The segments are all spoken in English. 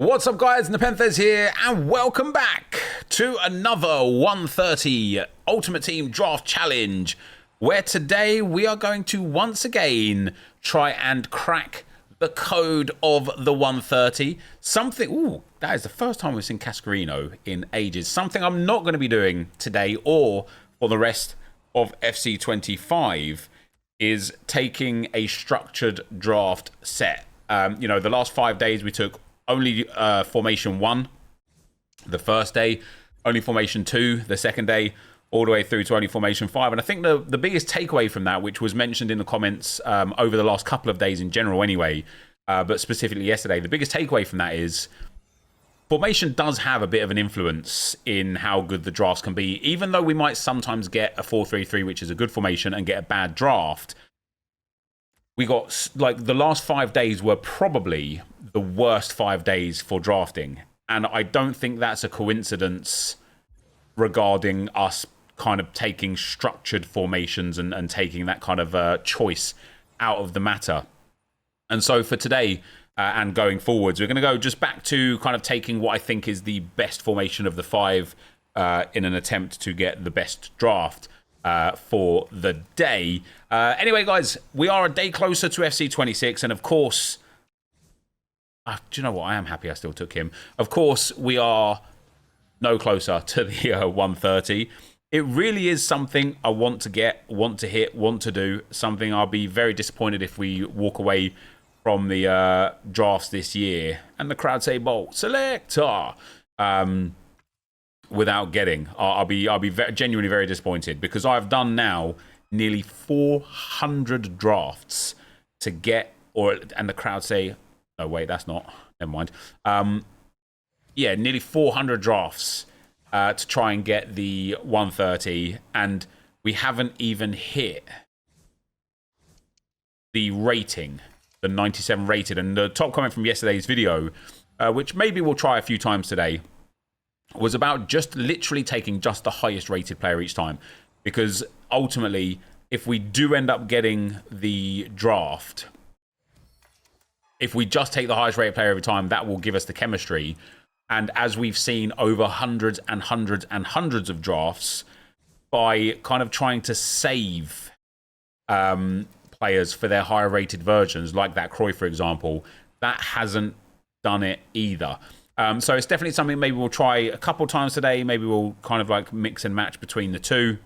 What's up guys, NepentheZ here and welcome back to another 130 Ultimate Team Draft Challenge, where today we are going to once again try and crack the code of the 130. Something, ooh, that is the first time we've seen Cascarino in ages. Something I'm not going to be doing today or for the rest of FC25 is taking a structured draft set. The last 5 days we took only formation 1 the first day, only formation 2 the second day, all the way through to only formation 5. And I think the biggest takeaway from that, which was mentioned in the comments over the last couple of days in general anyway, but specifically yesterday, the biggest takeaway from that is formation does have a bit of an influence in how good the drafts can be. Even though we might sometimes get a 4-3-3, which is a good formation, and get a bad draft, we got, like, the last 5 days were probably the worst 5 days for drafting. And I don't think that's a coincidence regarding us kind of taking structured formations and taking that kind of choice out of the matter. And so for today and going forwards, we're going to go just back to kind of taking what I think is the best formation of the 5 in an attempt to get the best draft for the day. Anyway, guys, we are a day closer to FC26, and of course, do you know what? I am happy I still took him. Of course, we are no closer to the 130. It really is something I want to get, want to hit, want to do. Something I'll be very disappointed if we walk away from the drafts this year and the crowd say "Bolt selector" without getting. I'll be genuinely very disappointed, because I've done now nearly 400 drafts to get, and the crowd say, "No, wait, that's not. Never mind." Yeah, nearly 400 drafts to try and get the 130, and we haven't even hit the rating, the 97 rated. And the top comment from yesterday's video, which maybe we'll try a few times today, was about just literally taking just the highest rated player each time. Because ultimately, if we do end up getting the draft, if we just take the highest rated player every time, that will give us the chemistry. And as we've seen over hundreds and hundreds and hundreds of drafts, by kind of trying to save players for their higher rated versions, like that Cruyff, for example, that hasn't done it either. So it's definitely something maybe we'll try a couple times today. Maybe we'll kind of like mix and match between the two.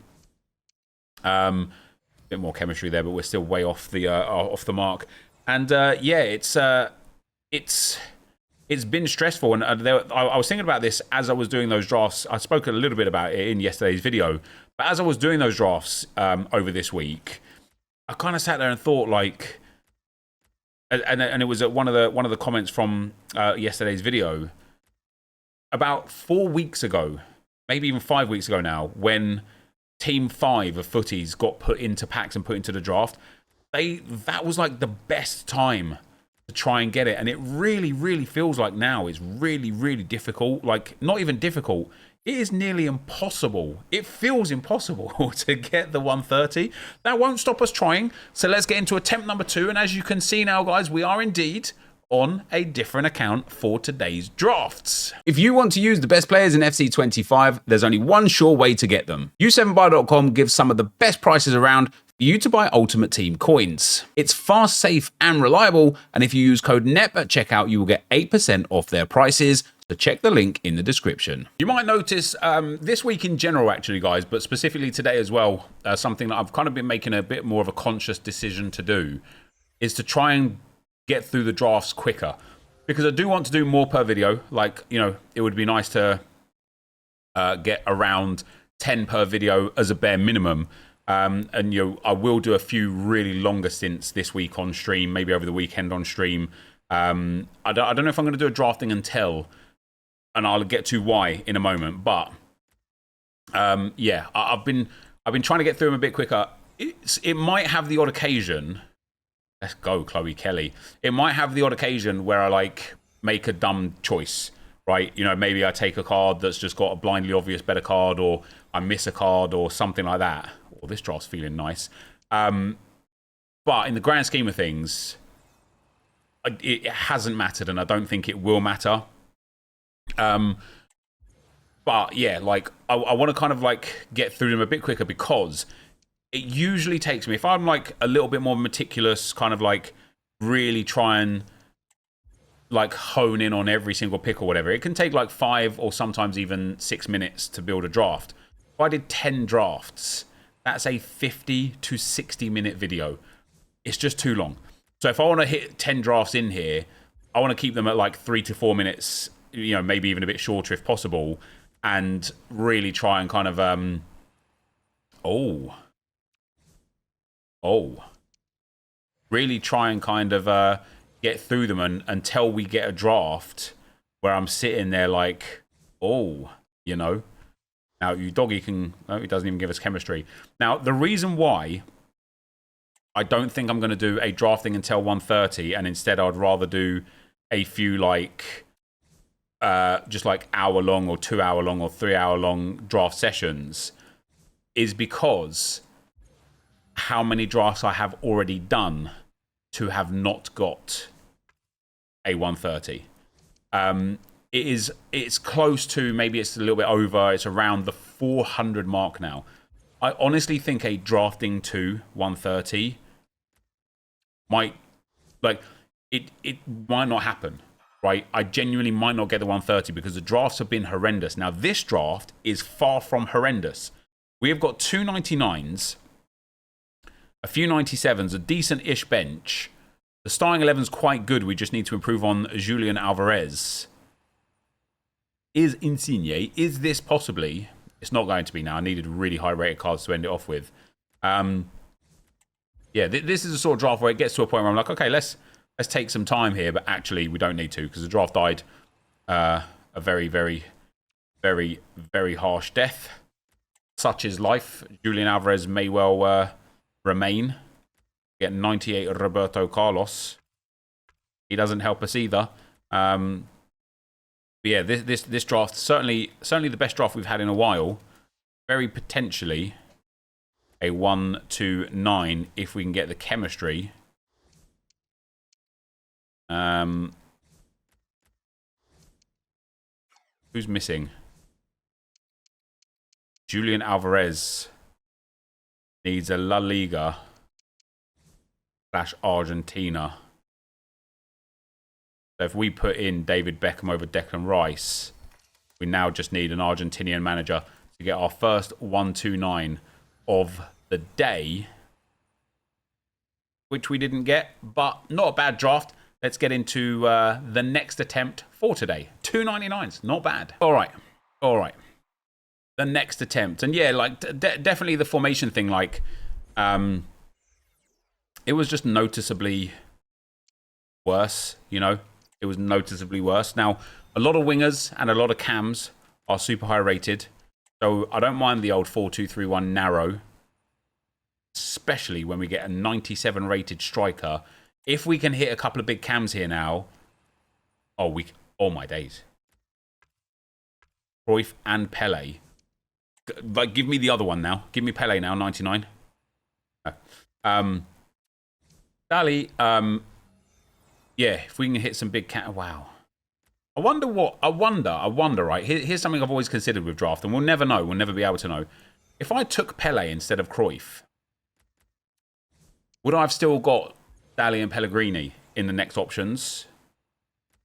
Bit more chemistry there, but we're still way off the mark. And yeah, it's been stressful. And I was thinking about this as I was doing those drafts. I spoke a little bit about it in yesterday's video, but as I was doing those drafts over this week, I kind of sat there and thought, like, and it was at one of the comments from yesterday's video, about 4 weeks ago, maybe even 5 weeks ago now, when Team 5 of Footies got put into packs and put into the draft, that was like the best time to try and get it. And it really, really feels like now is really, really difficult. Like, not even difficult. It is nearly impossible. It feels impossible to get the 130. That won't stop us trying. So let's get into attempt number 2. And as you can see now, guys, we are indeed on a different account for today's drafts. If you want to use the best players in FC25, there's only one sure way to get them. U7buy.com gives some of the best prices around for you to buy Ultimate Team coins. It's fast, safe, and reliable, and if you use code NEP at checkout, you will get 8% off their prices. So check the link in the description. You might notice this week in general, actually, guys, but specifically today as well, something that I've kind of been making a bit more of a conscious decision to do is to try and get through the drafts quicker, because I do want to do more per video. Like, you know, it would be nice to get around 10 per video as a bare minimum. And, you know, I will do a few really longer stints this week on stream, maybe over the weekend on stream. I don't know if I'm going to do a drafting until, and I'll get to why in a moment. But yeah, I've been trying to get through them a bit quicker. It might have the odd occasion. Let's go, Chloe Kelly. It might have the odd occasion where I like make a dumb choice, right? You know, maybe I take a card that's just got a blindly obvious better card, or I miss a card or something like that. Well, this draft's feeling nice. But in the grand scheme of things, it hasn't mattered, and I don't think it will matter. But yeah, like I want to kind of like get through them a bit quicker, because it usually takes me, if I'm like a little bit more meticulous, kind of like really try and like hone in on every single pick or whatever, it can take like 5 or sometimes even 6 minutes to build a draft. If I did 10 drafts, that's a 50 to 60 minute video. It's just too long. So if I want to hit 10 drafts in here, I want to keep them at like 3 to 4 minutes, you know, maybe even a bit shorter if possible, and really try and kind of really try and kind of get through them until we get a draft where I'm sitting there like, oh, you know. Now, you doggy can... Oh, it doesn't even give us chemistry. Now, the reason why I don't think I'm going to do a drafting until 1:30, and instead I'd rather do a few like... just like hour-long or 2-hour-long or 3-hour-long draft sessions, is because how many drafts I have already done to have not got a 1:30. It's close to, maybe it's a little bit over, it's around the 400 mark now. I honestly think a drafting to 1:30 might, like, it might not happen, right? I genuinely might not get the 1:30 because the drafts have been horrendous. Now, this draft is far from horrendous. We have got 2 99s, a few 97s, a decent-ish bench. The starting 11's quite good. We just need to improve on Julian Alvarez. Is Insigne? Is this possibly... It's not going to be now. I needed really high-rated cards to end it off with. Yeah, this is a sort of draft where it gets to a point where I'm like, okay, let's take some time here, but actually we don't need to, because the draft died a very, very, very, very harsh death. Such is life. Julian Alvarez may well remain. Get 98 Roberto Carlos. He doesn't help us either. But yeah, this draft, certainly the best draft we've had in a while. Very potentially a 1-9 if we can get the chemistry. Who's missing? Julian Alvarez needs a La Liga / Argentina. So if we put in David Beckham over Declan Rice, we now just need an Argentinian manager to get our first 1-9 of the day, which we didn't get, but not a bad draft. Let's get into the next attempt for today. 299s, not bad. All right. The next attempt. And yeah, like definitely the formation thing, like it was just noticeably worse, you know? It was noticeably worse. Now, a lot of wingers and a lot of cams are super high rated, so I don't mind the old 4-2-3-1 narrow, especially when we get a 97 rated striker. If we can hit a couple of big cams here now, oh my days. Cruyff and Pele. Like, give me the other one now. Give me Pele now, 99. Dali, yeah, if we can hit some big cam, wow. I wonder, right? Here's something I've always considered with draft, and we'll never know. We'll never be able to know. If I took Pele instead of Cruyff, would I have still got Dali and Pellegrini in the next options?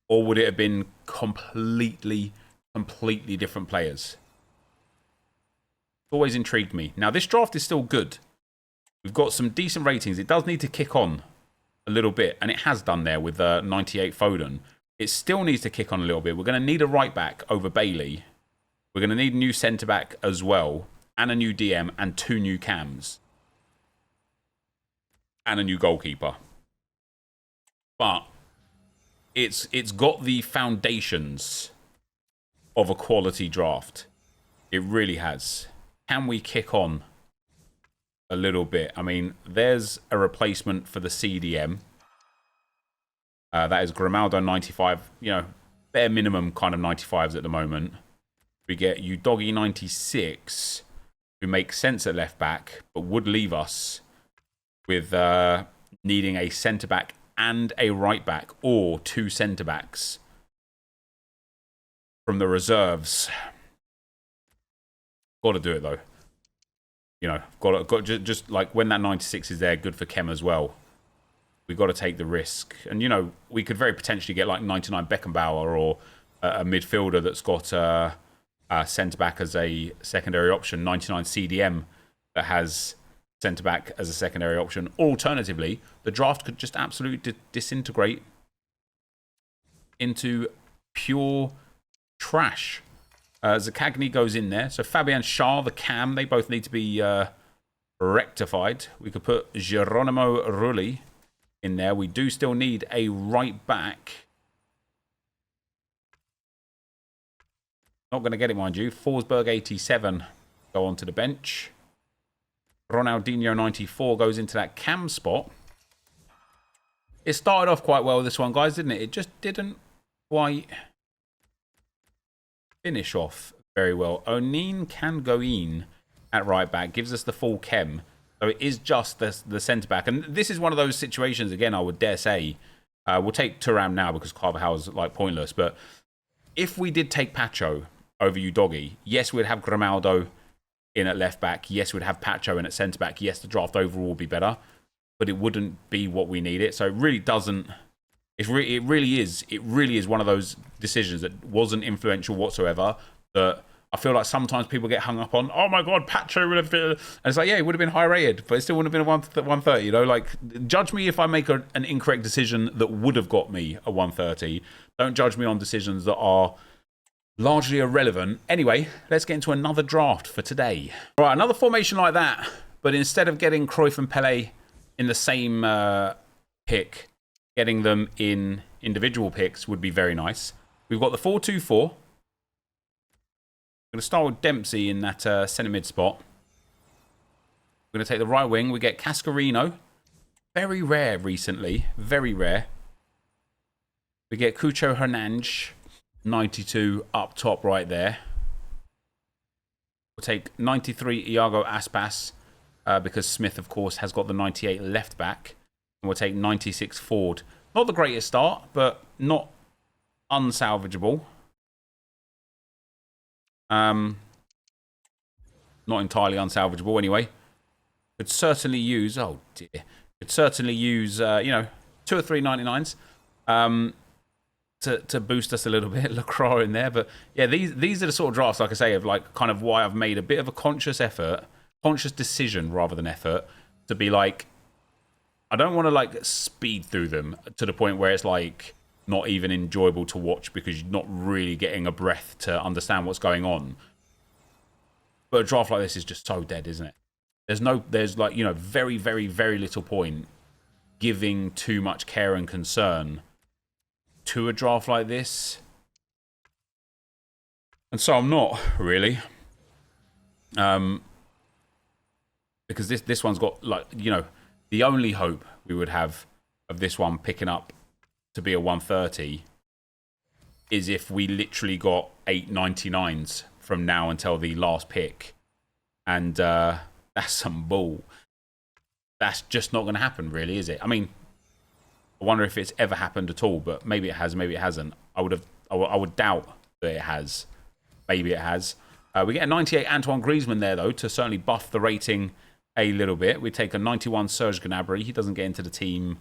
Or would it have been completely different players? It's always intrigued me. Now, this draft is still good. We've got some decent ratings. It does need to kick on a little bit, and it has done there with 98 Foden. It still needs to kick on a little bit. We're going to need a right back over Bailey. We're going to need a new centre back as well, and a new DM, and 2 new cams, and a new goalkeeper. But it's got the foundations of a quality draft. It really has. Can we kick on a little bit? I mean, there's a replacement for the CDM. That is Grimaldo 95. You know, bare minimum kind of 95s at the moment. We get Udogi 96, who makes sense at left back, but would leave us with needing a centre back and a right back, or 2 centre backs. from the reserves. Got to do it though. You know, got just like when that 96 is there, good for Kem as well. We've got to take the risk. And, you know, we could very potentially get like 99 Beckenbauer or a midfielder that's got a centre-back as a secondary option, 99 CDM that has centre-back as a secondary option. Alternatively, the draft could just absolutely disintegrate into pure trash. Zakagny goes in there. So Fabian Schär, the cam, they both need to be rectified. We could put Geronimo Rulli in there. We do still need a right back. Not going to get it, mind you. Forsberg 87 go onto the bench. Ronaldinho 94 goes into that cam spot. It started off quite well, this one, guys, didn't it? It just didn't quite finish off very well. O'Neill can go in at right back. Gives us the full chem. So it is just the centre-back. And this is one of those situations, again, I would dare say. We'll take Thuram now because Carvajal's like pointless. But if we did take Pacho over Udogi, yes, we'd have Grimaldo in at left-back. Yes, we'd have Pacho in at centre-back. Yes, the draft overall would be better. But it wouldn't be what we need it. So it really doesn't... It really is one of those decisions that wasn't influential whatsoever. That I feel like sometimes people get hung up on. Oh my God, Pacho would have been, and it's like, yeah, it would have been high rated, but it still wouldn't have been a 130. You know, like judge me if I make an incorrect decision that would have got me a 130. Don't judge me on decisions that are largely irrelevant. Anyway, let's get into another draft for today. All right, another formation like that, but instead of getting Cruyff and Pele in the same pick, getting them in individual picks would be very nice. We've got the 4-2-4. We're going to start with Dempsey in that centre mid spot. We're going to take the right wing. We get Cascarino. Very rare recently. Very rare. We get Cucho Hernandes. 92 up top right there. We'll take 93 Iago Aspas because Smith, of course, has got the 98 left back. And we'll take 96 Ford. Not the greatest start, but not unsalvageable. Not entirely unsalvageable anyway. Could certainly use, oh dear. Could certainly use, you know, 2 or 3 99s to boost us a little bit. Lacroix in there. But yeah, these are the sort of drafts, like I say, of like kind of why I've made a bit of a conscious decision rather than effort to be like, I don't want to like speed through them to the point where it's like not even enjoyable to watch because you're not really getting a breath to understand what's going on. But a draft like this is just so dead, isn't it? There's like, you know, very, very, very little point giving too much care and concern to a draft like this. And so I'm not really. Because this one's got like, you know, the only hope we would have of this one picking up to be a 130 is if we literally got 8 99s from now until the last pick. And that's some bull. That's just not going to happen, really, is it? I mean, I wonder if it's ever happened at all, but maybe it has, maybe it hasn't. I would doubt that it has. Maybe it has. We get a 98 Antoine Griezmann there, though, to certainly buff the rating a little bit. We take a 91 Serge Gnabry. He doesn't get into the team,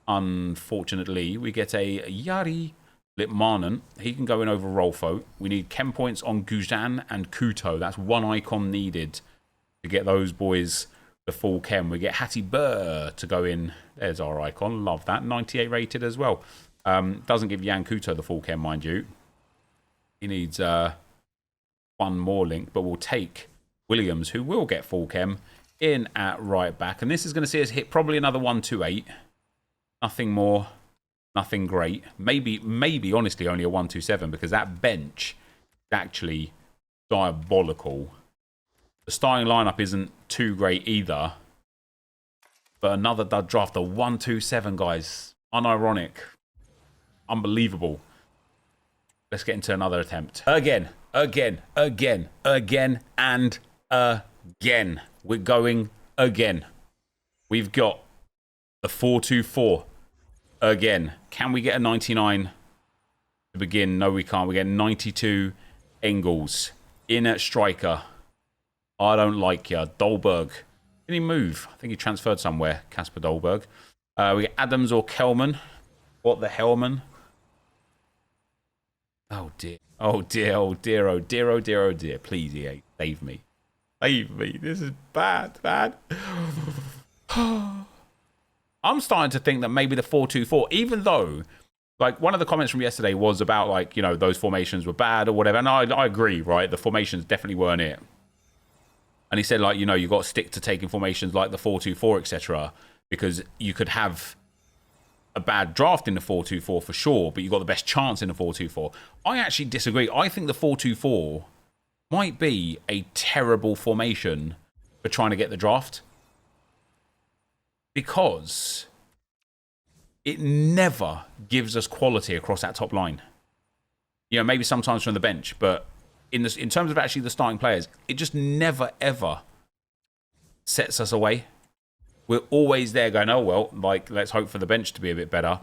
unfortunately. We get a Yari Litmanen. He can go in over Rolfo. We need chem points on Guzan and Kuto. That's one icon needed to get those boys the full chem. We get Hattie Burr to go in. There's our icon. Love that. 98 rated as well. Doesn't give Jan Kuto the full chem, mind you. He needs one more link, but we'll take Williams, who will get full chem, in at right back. And this is going to see us hit probably another 128. Nothing more, nothing great. Maybe, honestly, only a 127 because that bench is actually diabolical. The starting lineup isn't too great either. But another dud draft, a 127, guys. Unironic. Unbelievable. Let's get into another attempt. Again, and again. We're going again. We've got the 4-2-4 again. Can we get a 99 to begin. No, we can't. We get 92 Engels in at striker. I don't like ya. Dolberg. Did he move? I think he transferred somewhere. Casper Dolberg. We get Adams or Kelman. What the hell, man? Oh, dear. Oh, dear. Oh, dear. Oh, dear. Oh, dear. Oh, dear. Please, EA. Save me. Save me. This is bad, bad. I'm starting to think that maybe the 4-2-4, even though, like, one of the comments from yesterday was about, like, you know, those formations were bad or whatever. And I agree, right? The formations definitely weren't it. And he said, like, you know, you got to stick to taking formations like the 4-2-4, etc., because you could have a bad draft in the 4-2-4 for sure, but you got the best chance in the 4-2-4. I actually disagree. I think the 4-2-4 might be a terrible formation for trying to get the draft, because it never gives us quality across that top line. You know, maybe sometimes from the bench, but in terms of actually the starting players, it just never, ever sets us away. We're always there going, oh, well, like, let's hope for the bench to be a bit better.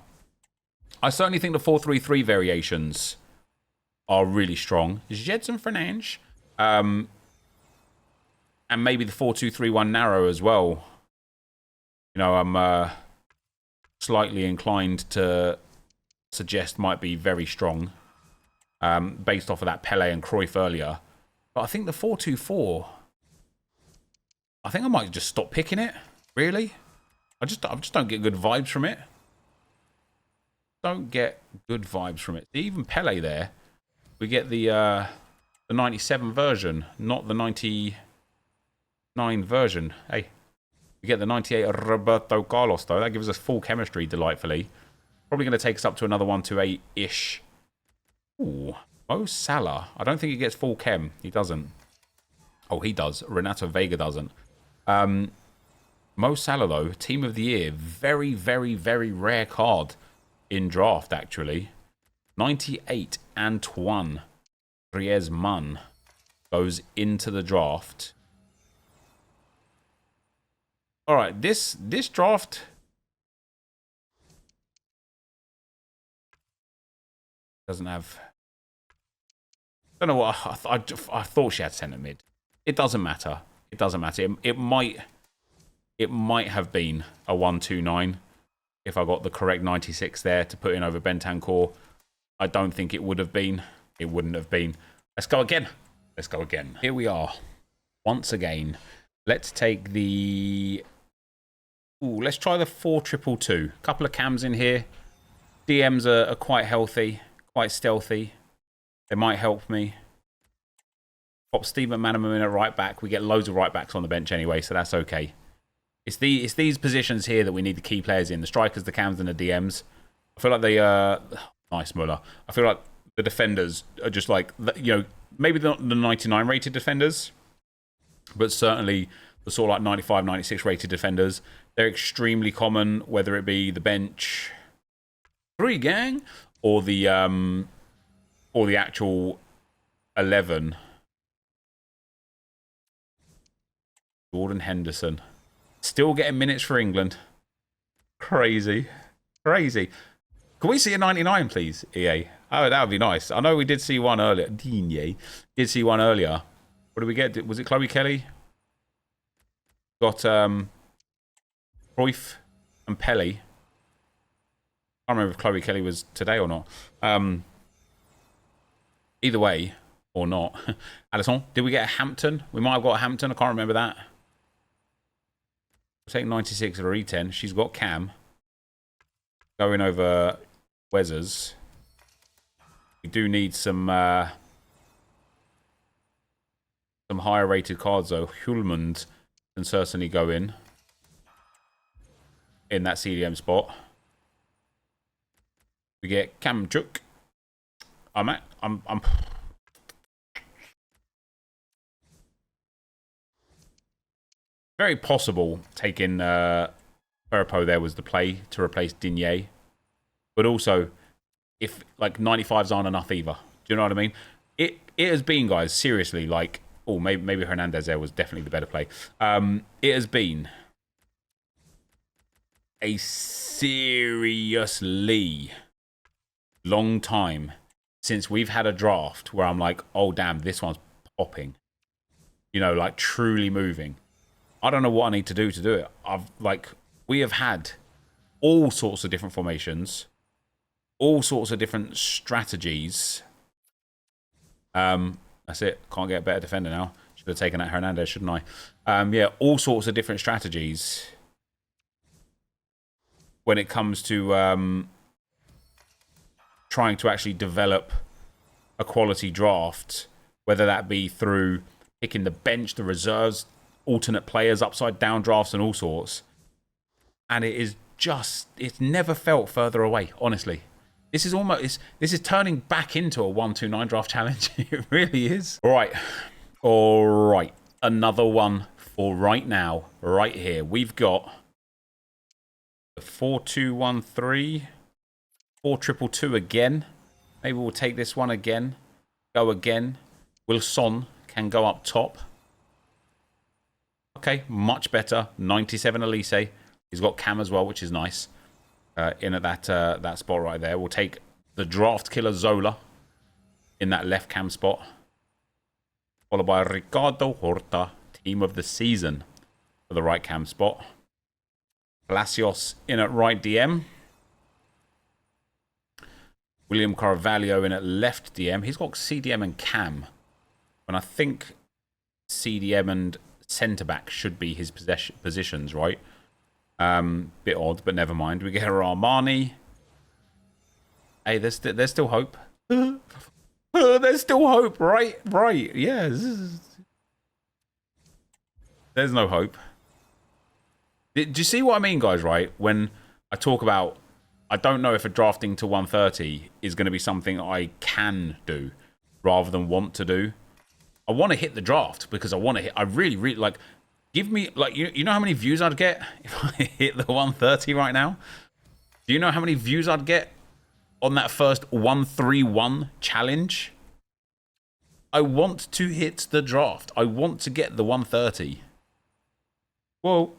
I certainly think the 4-3-3 variations are really strong. Jedson Fernandes. And maybe the 4-2-3-1 narrow as well. You know, I'm slightly inclined to suggest might be very strong, based off of that Pele and Cruyff earlier. But I think the 4-2-4, I think I might just stop picking it. Really? I just don't get good vibes from it. Don't get good vibes from it. Even Pele there, we get the 97 version, not the 99 version. Hey, we get the 98 Roberto Carlos though. That gives us full chemistry delightfully. Probably going to take us up to another 128-ish. Ooh, Mo Salah. I don't think he gets full chem. He doesn't. Oh, he does. Renato Vega doesn't. Mo Salah, though, Team of the Year. Very, very, very rare card in draft, actually. 98 Antoine Griezmann goes into the draft. All right, this draft doesn't have... I don't know what... I thought she had centre mid. It doesn't matter. It doesn't matter. It might have been a 1-2-9 if I got the correct 96 there to put in over Bentancur. I don't think it would have been. It wouldn't have been. Let's go again. Let's go again. Here we are. Once again. Let's take the... Ooh, let's try the 4-2-2. Couple of cams in here. DMs are quite healthy, quite stealthy. They might help me. Pop Steve McManaman in at right back. We get loads of right backs on the bench anyway, so that's okay. It's these positions here that we need the key players in. The strikers, the cams, and the DMs. I feel like they... nice, Muller. I feel like the defenders are just like... You know, maybe not the 99 rated defenders, but certainly the sort of like 95, 96 rated defenders. They're extremely common, whether it be the bench 3 gang or the actual 11. Jordan Henderson. Still getting minutes for England. Crazy. Crazy. Can we see a 99, please, EA? Oh, that would be nice. I know we did see one earlier. Digne did see one earlier. What did we get? Was it Chloe Kelly? Got Cruyff and Pele. I can't remember if Chloe Kelly was today or not. Either way, or not. Alisson, did we get a Hampton? We might have got a Hampton. I can't remember that. We'll take 96 or E10. She's got Cam. Going over Wezzers. We do need some higher rated cards though. Hulmund can certainly go in that CDM spot. We get Kamchuk. I'm very possible taking Firpo there was the play to replace Digne. But also, if like 95s aren't enough either. Do you know what I mean? It has been, guys, seriously, like, oh, maybe Hernandez there was definitely the better play. It has been a seriously long time since we've had a draft where I'm like, oh, damn, this one's popping. You know, like truly moving. I don't know what I need to do it. We have had all sorts of different formations, all sorts of different strategies. That's it. Can't get a better defender now. Should have taken out Hernandez, shouldn't I? Yeah, all sorts of different strategies when it comes to trying to actually develop a quality draft, whether that be through picking the bench, the reserves, alternate players, upside down drafts, and all sorts. And it is just, it's never felt further away, honestly. This is turning back into a 129 draft challenge. It really is. All right. Another one for right now, right here. We've got the 4213, 4222 again. Maybe we'll take this one again. Go again. Wilson can go up top. Okay, much better. 97 Elise. He's got Cam as well, which is nice. In at that spot right there. We'll take the draft killer Zola in that left cam spot. Followed by Ricardo Horta, team of the season for the right cam spot. Palacios in at right DM. William Carvalho in at left DM. He's got CDM and Cam. And I think CDM and centre-back should be his positions, right? Bit odd, but never mind. We get our Armani. Hey, there's still hope. There's still hope, right? Right, yeah. There's no hope. Do you see what I mean, guys, right? When I talk about, I don't know if a drafting to 130 is going to be something I can do rather than want to do. I want to hit the draft because I want to hit, I really, really, like, give me, like, you know how many views I'd get if I hit the 130 right now? Do you know how many views I'd get on that first 131 challenge? I want to hit the draft. I want to get the 130. Whoa.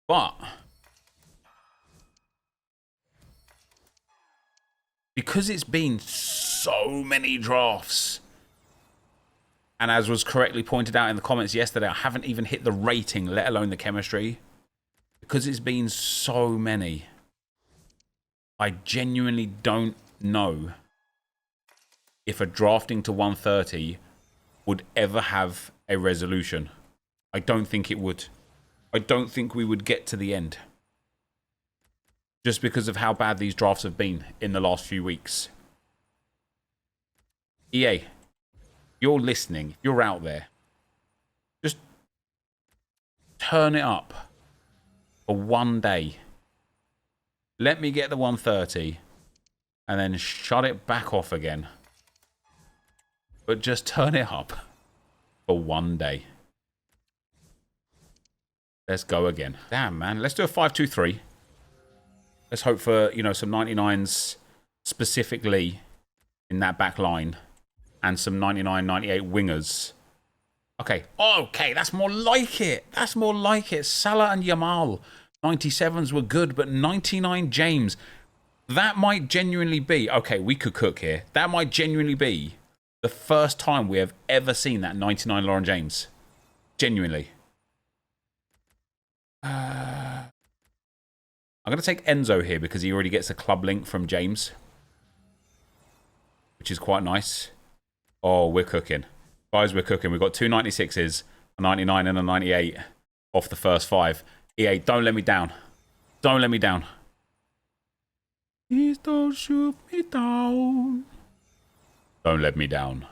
But because it's been so many drafts, and as was correctly pointed out in the comments yesterday, I haven't even hit the rating, let alone the chemistry. Because it's been so many, I genuinely don't know if a drafting to 130 would ever have a resolution. I don't think it would. I don't think we would get to the end. Just because of how bad these drafts have been in the last few weeks. EA, you're listening, you're out there. Just turn it up for one day. Let me get the 130 and then shut it back off again. But just turn it up for one day. Let's go again. Damn, man. Let's do a 5-2-3. Let's hope for, you know, some 99s specifically in that back line. And some 99, 98 wingers. Okay. Okay, that's more like it. That's more like it. Salah and Yamal. 97s were good, but 99 James. That might genuinely be... Okay, we could cook here. That might genuinely be the first time we have ever seen that 99 Lauren James. Genuinely. I'm going to take Enzo here because he already gets a club link from James. Which is quite nice. Oh, we're cooking. Guys, we're cooking. We've got two 96s, a 99 and a 98 off the first 5. EA, don't let me down. Don't let me down. Please don't shoot me down. Don't let me down.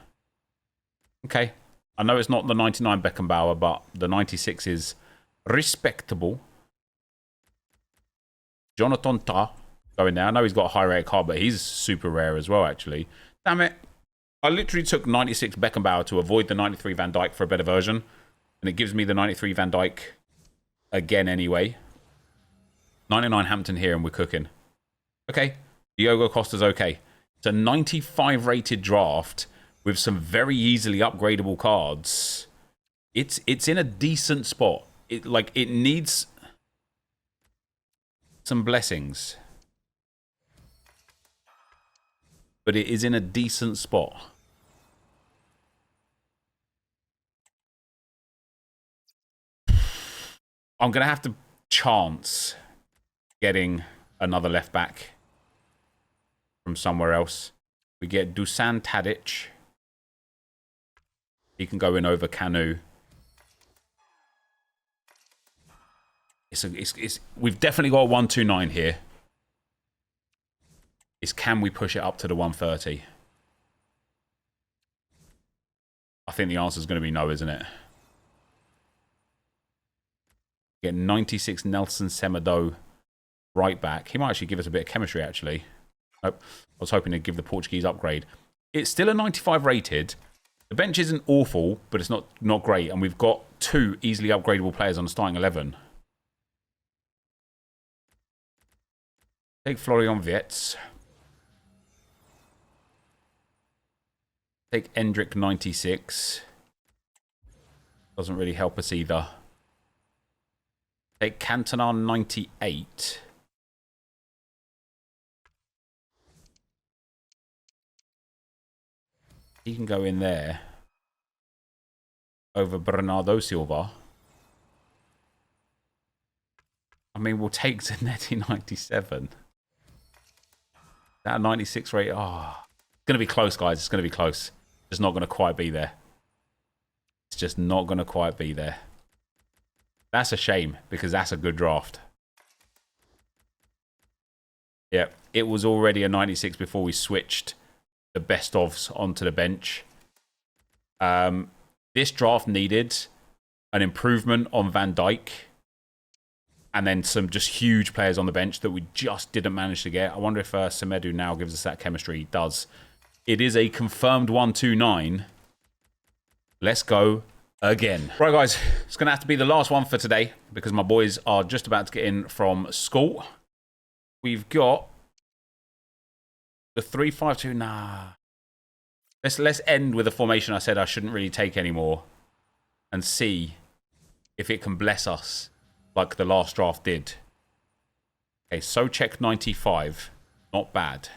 Okay. I know it's not the 99 Beckenbauer, but the 96 is respectable. Jonathan Ta going there. I know he's got a high rate card, but he's super rare as well, actually. Damn it. I literally took 96 Beckenbauer to avoid the 93 Van Dijk for a better version. And it gives me the 93 Van Dijk again anyway. 99 Hampton here and we're cooking. Okay. Diogo Costa's okay. It's a 95 rated draft with some very easily upgradable cards. It's in a decent spot. It needs... some blessings. But it is in a decent spot. I'm going to have to chance getting another left back from somewhere else. We get Dusan Tadic. He can go in over Canu. We've definitely got a 129 here. Can we push it up to the 130? I think the answer is going to be no, isn't it? Get 96 Nelson Semedo right back. He might actually give us a bit of chemistry, actually. Nope. I was hoping to give the Portuguese upgrade. It's still a 95 rated. The bench isn't awful, but it's not great. And we've got 2 easily upgradable players on the starting 11. Take Florian Wirtz. Take Endrick 96. Doesn't really help us either. Take Cantona 98. He can go in there. Over Bernardo Silva. I mean, we'll take Zanetti 97. That 96 rate. Oh, it's going to be close, guys. It's going to be close. It's not going to quite be there. It's just not going to quite be there. That's a shame, because that's a good draft. Yeah, it was already a 96 before we switched the best ofs onto the bench. This draft needed an improvement on Van Dijk. And then some just huge players on the bench that we just didn't manage to get. I wonder if Semedo now gives us that chemistry. He does. It is a confirmed 129. Let's go again. Right, guys. It's going to have to be the last one for today because my boys are just about to get in from school. We've got the 3-5-2. Nah. Let's end with a formation I said I shouldn't really take anymore and see if it can bless us like the last draft did. Okay, so check 95. Not bad.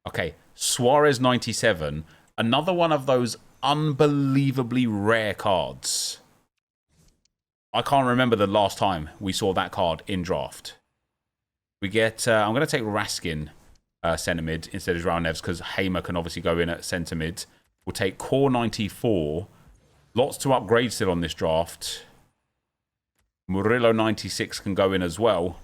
Okay, Suarez 97. Another one of those unbelievably rare cards. I can't remember the last time we saw that card in draft. We get... I'm going to take Raskin centre mid instead of João Neves because Hamer can obviously go in at centre mid. We'll take Core 94. Lots to upgrade still on this draft. Murillo 96 can go in as well.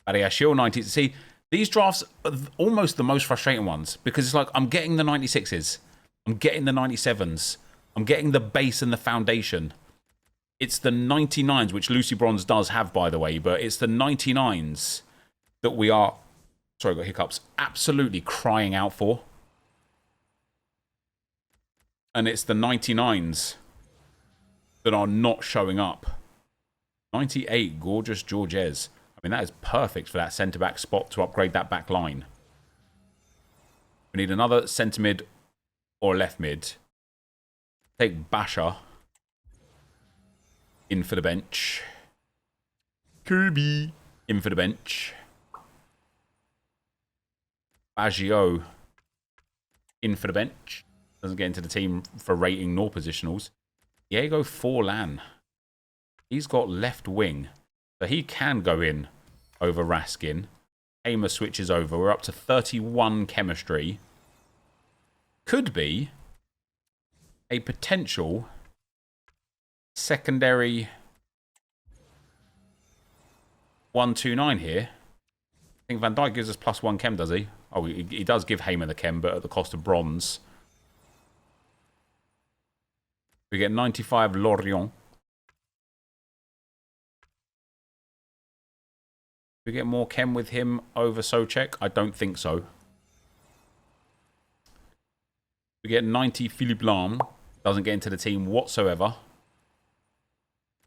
Ariashil 90. See, these drafts are almost the most frustrating ones because it's like I'm getting the 96s. I'm getting the 97s. I'm getting the base and the foundation. It's the 99s, which Lucy Bronze does have, by the way, but it's the 99s that we are, sorry, I got hiccups, absolutely crying out for. And it's the 99s that are not showing up. 98, gorgeous Georges. I mean, that is perfect for that centre-back spot to upgrade that back line. We need another centre mid or left mid. Take Basha in for the bench. Kirby in for the bench. Baggio in for the bench. Doesn't get into the team for rating nor positionals. Diego Forlan. He's got left wing. So he can go in over Raskin. Hamer switches over. We're up to 31 chemistry. Could be a potential secondary 129 here. I think Van Dijk gives us +1 chem, does he? Oh, he does give Hamer the chem, but at the cost of bronze. We get 95 Lorient. Do we get more chem with him over Souček? I don't think so. We get 90 Philippe Lahm. Doesn't get into the team whatsoever.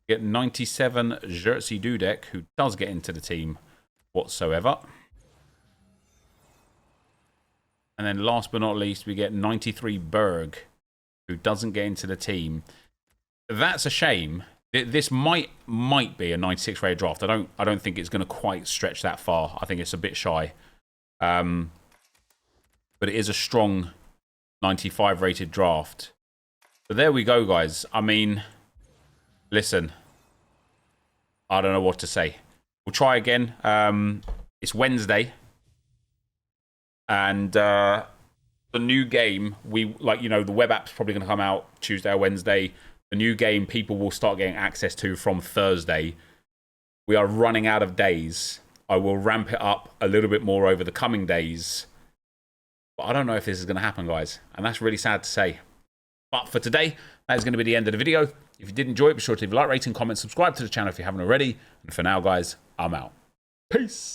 We get 97 Jerzy Dudek, who does get into the team whatsoever. And then last but not least, we get 93 Berg, who doesn't get into the team. That's a shame This might be a 96 rated draft. I don't think it's going to quite stretch that far. I think it's a bit shy. But it is a strong 95 rated draft. But there we go, guys. I mean, listen, I don't know what to say. We'll try again. It's Wednesday. And the new game, the web app's probably going to come out Tuesday or Wednesday. The new game, people will start getting access to from Thursday. We are running out of days. I will ramp it up a little bit more over the coming days. But I don't know if this is going to happen, guys. And that's really sad to say. But for today, that is going to be the end of the video. If you did enjoy it, be sure to leave a like, rating, comment, subscribe to the channel if you haven't already. And for now, guys, I'm out. Peace.